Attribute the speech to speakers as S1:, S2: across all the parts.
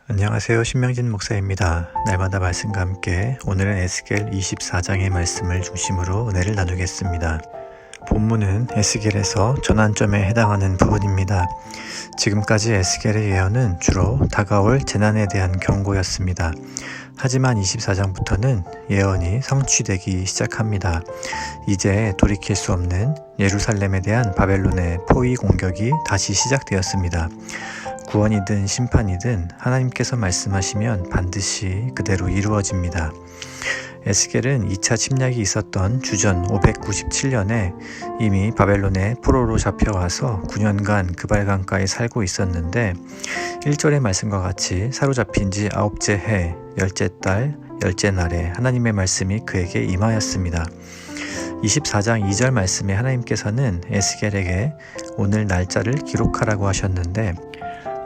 S1: 안녕하세요. 신명진 목사입니다. 날마다 말씀과 함께 오늘은 에스겔 24장의 말씀을 중심으로 은혜를 나누겠습니다. 본문은 에스겔에서 전환점에 해당하는 부분입니다. 지금까지 에스겔의 예언은 주로 다가올 재난에 대한 경고였습니다. 하지만 24장부터는 예언이 성취되기 시작합니다. 이제 돌이킬 수 없는 예루살렘에 대한 바벨론의 포위 공격이 다시 시작되었습니다. 구원이든 심판이든 하나님께서 말씀하시면 반드시 그대로 이루어집니다. 에스겔은 2차 침략이 있었던 주전 597년에 이미 바벨론의 포로로 잡혀와서 9년간 그발 강가에 살고 있었는데 1절의 말씀과 같이 사로잡힌 지 9째 해 10째 달 10째 날에 하나님의 말씀이 그에게 임하였습니다. 24장 2절 말씀에 하나님께서는 에스겔에게 오늘 날짜를 기록하라고 하셨는데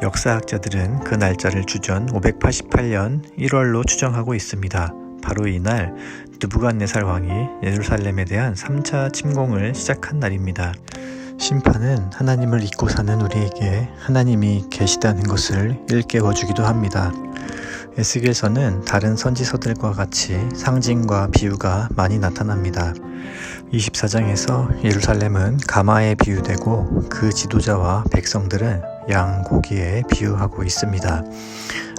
S1: 역사학자들은 그 날짜를 주전 588년 1월로 추정하고 있습니다. 바로 이날 느부갓네살 왕이 예루살렘에 대한 3차 침공을 시작한 날입니다. 심판은 하나님을 잊고 사는 우리에게 하나님이 계시다는 것을 일깨워주기도 합니다. 에스겔서는 다른 선지서들과 같이 상징과 비유가 많이 나타납니다. 24장에서 예루살렘은 가마에 비유되고 그 지도자와 백성들은 양 고기에 비유하고 있습니다.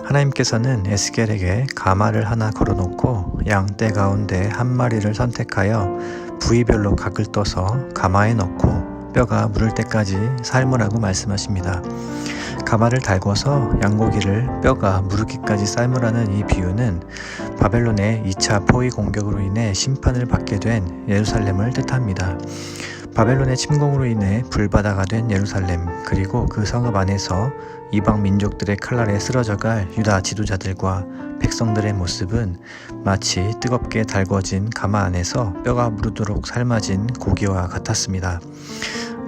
S1: 하나님께서는 에스겔에게 가마를 하나 걸어놓고 양떼 가운데 한 마리를 선택하여 부위별로 각을 떠서 가마에 넣고 뼈가 무를 때까지 삶으라고 말씀하십니다. 가마를 달궈서 양고기를 뼈가 무르기까지 삶으라는 이 비유는 바벨론의 2차 포위 공격으로 인해 심판을 받게 된 예루살렘을 뜻합니다. 바벨론의 침공으로 인해 불바다가 된 예루살렘, 그리고 그 성읍 안에서 이방 민족들의 칼날에 쓰러져갈 유다 지도자들과 백성들의 모습은 마치 뜨겁게 달궈진 가마 안에서 뼈가 무르도록 삶아진 고기와 같았습니다.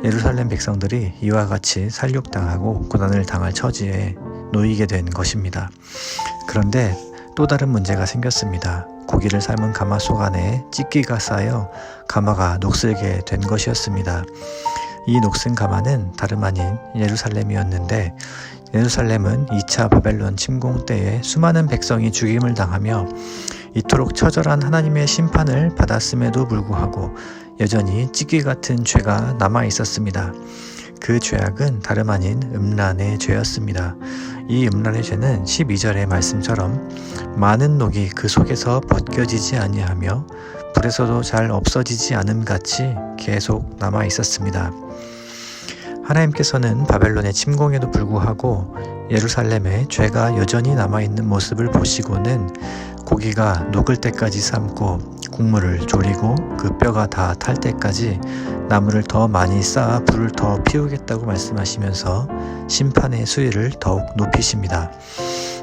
S1: 예루살렘 백성들이 이와 같이 살육당하고 고난을 당할 처지에 놓이게 된 것입니다. 그런데 또 다른 문제가 생겼습니다. 고기를 삶은 가마솥 안에 찌끼가 쌓여 가마가 녹슬게 된 것이었습니다. 이 녹슨 가마는 다름 아닌 예루살렘이었는데 예루살렘은 2차 바벨론 침공 때에 수많은 백성이 죽임을 당하며 이토록 처절한 하나님의 심판을 받았음에도 불구하고 여전히 찌끼 같은 죄가 남아 있었습니다. 그 죄악은 다름 아닌 음란의 죄였습니다. 이 음란의 죄는 12절의 말씀처럼 많은 녹이 그 속에서 벗겨지지 아니하며 불에서도 잘 없어지지 않음 같이 계속 남아 있었습니다. 하나님께서는 바벨론의 침공에도 불구하고 예루살렘에 죄가 여전히 남아있는 모습을 보시고는 고기가 녹을 때까지 삶고 국물을 졸이고 그 뼈가 다 탈 때까지 나무를 더 많이 쌓아 불을 더 피우겠다고 말씀하시면서 심판의 수위를 더욱 높이십니다.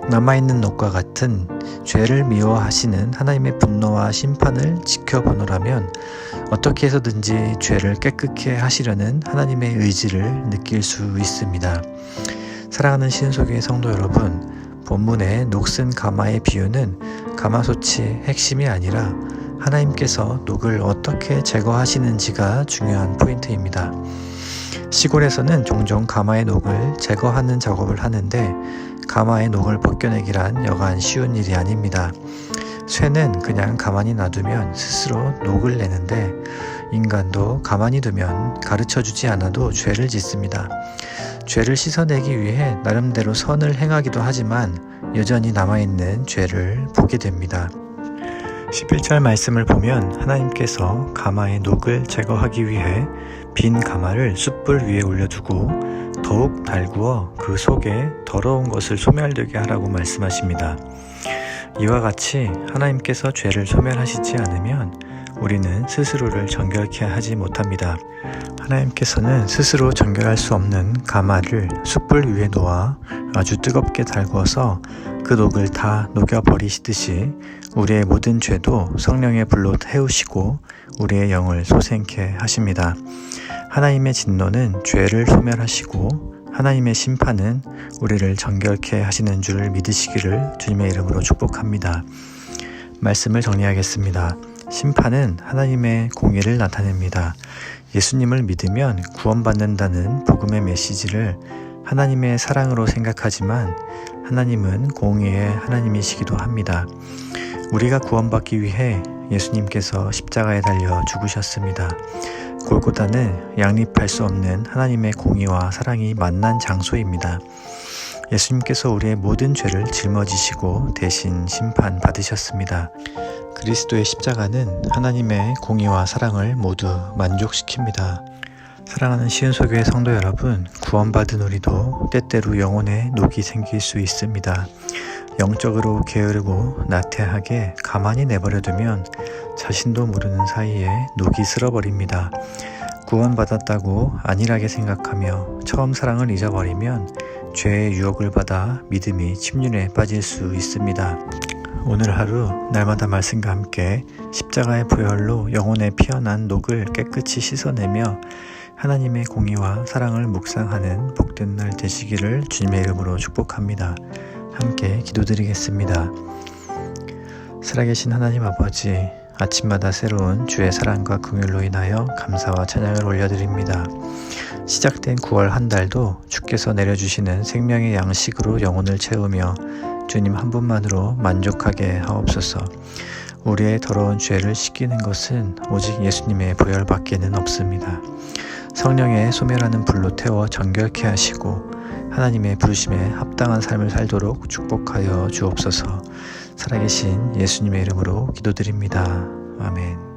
S1: 남아있는 녹과 같은 죄를 미워하시는 하나님의 분노와 심판을 지켜보노라면 어떻게 해서든지 죄를 깨끗게 하시려는 하나님의 의지를 느낄 수 있습니다. 사랑하는 신속의 성도 여러분, 본문의 녹슨 가마의 비유는 가마솥이 핵심이 아니라 하나님께서 녹을 어떻게 제거하시는지가 중요한 포인트입니다. 시골에서는 종종 가마의 녹을 제거하는 작업을 하는데 가마의 녹을 벗겨내기란 여간 쉬운 일이 아닙니다. 쇠는 그냥 가만히 놔두면 스스로 녹을 내는데 인간도 가만히 두면 가르쳐주지 않아도 죄를 짓습니다. 죄를 씻어내기 위해 나름대로 선을 행하기도 하지만 여전히 남아있는 죄를 보게 됩니다. 11절 말씀을 보면 하나님께서 가마의 녹을 제거하기 위해 빈 가마를 숯불 위에 올려두고 더욱 달구어 그 속에 더러운 것을 소멸되게 하라고 말씀하십니다. 이와 같이 하나님께서 죄를 소멸하시지 않으면 우리는 스스로를 정결케 하지 못합니다. 하나님께서는 스스로 정결할 수 없는 가마를 숯불 위에 놓아 아주 뜨겁게 달구어서 그 녹을 다 녹여버리시듯이 우리의 모든 죄도 성령의 불로 태우시고 우리의 영을 소생케 하십니다. 하나님의 진노는 죄를 소멸하시고 하나님의 심판은 우리를 정결케 하시는 줄 믿으시기를 주님의 이름으로 축복합니다. 말씀을 정리하겠습니다. 심판은 하나님의 공의를 나타냅니다. 예수님을 믿으면 구원받는다는 복음의 메시지를 하나님의 사랑으로 생각하지만 하나님은 공의의 하나님이시기도 합니다. 우리가 구원받기 위해 예수님께서 십자가에 달려 죽으셨습니다. 골고다는 양립할 수 없는 하나님의 공의와 사랑이 만난 장소입니다. 예수님께서 우리의 모든 죄를 짊어지시고 대신 심판받으셨습니다. 그리스도의 십자가는 하나님의 공의와 사랑을 모두 만족시킵니다. 사랑하는 시은소교회 성도 여러분, 구원받은 우리도 때때로 영혼에 녹이 생길 수 있습니다. 영적으로 게으르고 나태하게 가만히 내버려두면 자신도 모르는 사이에 녹이 슬어버립니다. 구원받았다고 안일하게 생각하며 처음 사랑을 잊어버리면 죄의 유혹을 받아 믿음이 침륜에 빠질 수 있습니다. 오늘 하루 날마다 말씀과 함께 십자가의 보혈로 영혼에 피어난 녹을 깨끗이 씻어내며 하나님의 공의와 사랑을 묵상하는 복된 날 되시기를 주님의 이름으로 축복합니다. 함께 기도드리겠습니다. 살아계신 하나님 아버지, 아침마다 새로운 주의 사랑과 긍휼로 인하여 감사와 찬양을 올려드립니다. 시작된 9월 한 달도 주께서 내려주시는 생명의 양식으로 영혼을 채우며 주님 한 분만으로 만족하게 하옵소서. 우리의 더러운 죄를 씻기는 것은 오직 예수님의 보혈밖에는 없습니다. 성령의 소멸하는 불로 태워 정결케 하시고 하나님의 부르심에 합당한 삶을 살도록 축복하여 주옵소서. 살아계신 예수님의 이름으로 기도드립니다. 아멘.